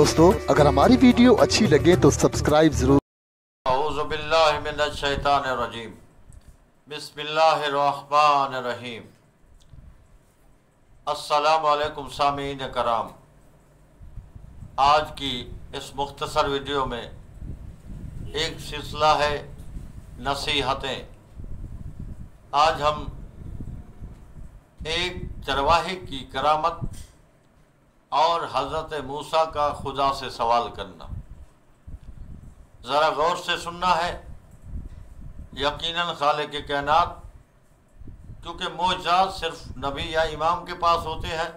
دوستو اگر ہماری ویڈیو اچھی لگے تو سبسکرائب ضرور۔ اعوذ باللہ من الشیطان الرجیم، بسم اللہ الرحمن الرحیم۔ السلام علیکم سامعین کرام، آج کی اس مختصر ویڈیو میں ایک سلسلہ ہے نصیحتیں۔ آج ہم ایک چرواہے کی کرامت اور حضرت موسیٰ کا خدا سے سوال کرنا، ذرا غور سے سننا ہے۔ یقیناً خالق کائنات، کیونکہ معجزات صرف نبی یا امام کے پاس ہوتے ہیں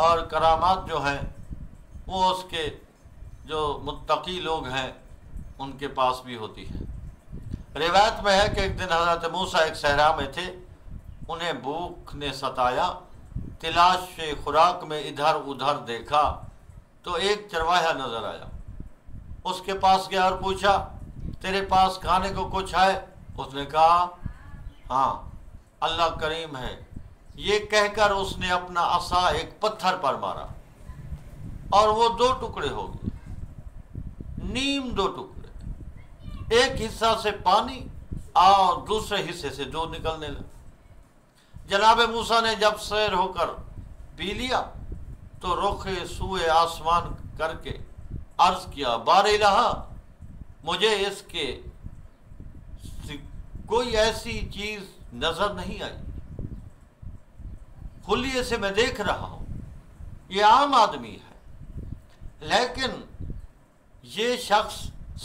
اور کرامات جو ہیں وہ اس کے جو متقی لوگ ہیں ان کے پاس بھی ہوتی ہے۔ روایت میں ہے کہ ایک دن حضرت موسیٰ ایک صحرا میں تھے، انہیں بھوک نے ستایا، تلاش خوراک میں ادھر ادھر دیکھا تو ایک چرواہا نظر آیا۔ اس کے پاس گیا اور پوچھا، تیرے پاس کھانے کو کچھ ہے؟ اس نے کہا، ہاں اللہ کریم ہے۔ یہ کہہ کر اس نے اپنا عصا ایک پتھر پر مارا اور وہ دو ٹکڑے ہو گئے، نیم دو ٹکڑے، ایک حصہ سے پانی اور دوسرے حصے سے دودھ نکلنے لگا۔ جناب موسیٰ نے جب سیر ہو کر پی لیا تو رخ سوئے آسمان کر کے عرض کیا، بار الہ، مجھے اس کے کوئی ایسی چیز نظر نہیں آئی، خلیے سے میں دیکھ رہا ہوں، یہ عام آدمی ہے لیکن یہ شخص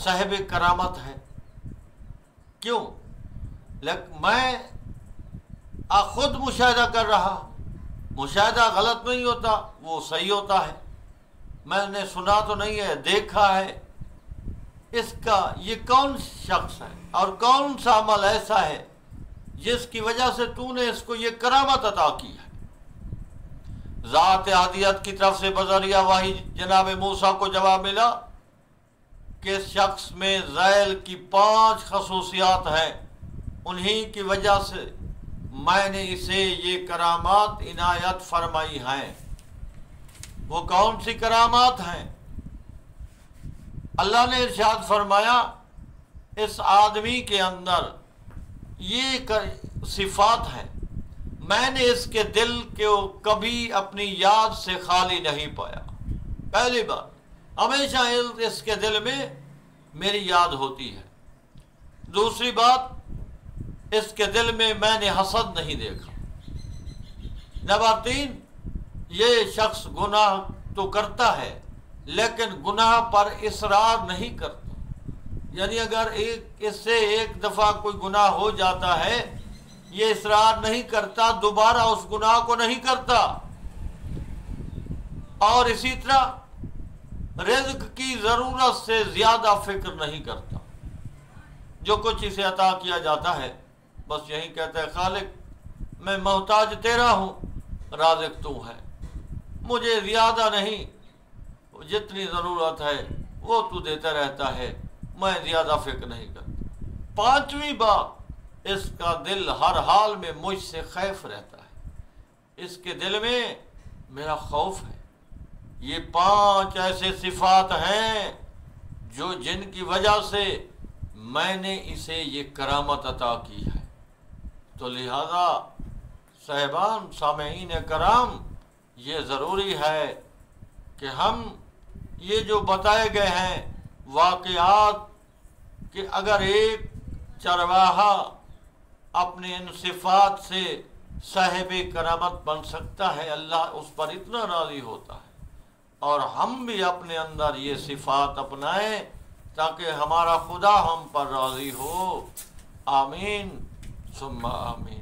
صاحب کرامت ہے۔ کیوں؟ میں خود مشاہدہ کر رہا ہوں، مشاہدہ غلط نہیں ہوتا، وہ صحیح ہوتا ہے۔ میں نے سنا تو نہیں ہے، دیکھا ہے۔ اس کا یہ کون شخص ہے اور کون سا عمل ایسا ہے جس کی وجہ سے تو نے اس کو یہ کرامت عطا کی ہے؟ ذات احدیت کی طرف سے بذریعہ وحی جناب موسیٰ کو جواب ملا کہ اس شخص میں ذیل کی 5 خصوصیات ہیں، انہی کی وجہ سے میں نے اسے یہ کرامات عنایت فرمائی ہیں۔ وہ کون سی کرامات ہیں؟ اللہ نے ارشاد فرمایا، اس آدمی کے اندر یہ صفات ہیں، میں نے اس کے دل کو کبھی اپنی یاد سے خالی نہیں پایا۔ پہلی بات، ہمیشہ اس کے دل میں میری یاد ہوتی ہے۔ دوسری بات، اس کے دل میں نے حسد نہیں دیکھا۔ نمبر 3، یہ شخص گناہ تو کرتا ہے لیکن گناہ پر اصرار نہیں کرتا، یعنی اگر اس سے ایک دفعہ کوئی گناہ ہو جاتا ہے، یہ اصرار نہیں کرتا، دوبارہ اس گناہ کو نہیں کرتا۔ اور اسی طرح رزق کی ضرورت سے زیادہ فکر نہیں کرتا۔ جو کچھ اسے عطا کیا جاتا ہے بس یہی کہتا ہے، خالق میں محتاج تیرا ہوں، رازق تو ہے، مجھے زیادہ نہیں، جتنی ضرورت ہے وہ تو دیتا رہتا ہے، میں زیادہ فکر نہیں کرتا۔ 5ویں بات، اس کا دل ہر حال میں مجھ سے خائف رہتا ہے، اس کے دل میں میرا خوف ہے۔ یہ 5 ایسے صفات ہیں جن کی وجہ سے میں نے اسے یہ کرامت عطا کی ہے۔ تو لہذا صاحبان، سامعین کرام، یہ ضروری ہے کہ ہم یہ جو بتائے گئے ہیں واقعات، کہ اگر ایک چرواہا اپنے ان صفات سے صاحب کرامت بن سکتا ہے، اللہ اس پر اتنا راضی ہوتا ہے، اور ہم بھی اپنے اندر یہ صفات اپنائیں تاکہ ہمارا خدا ہم پر راضی ہو۔ آمین ثم آمین۔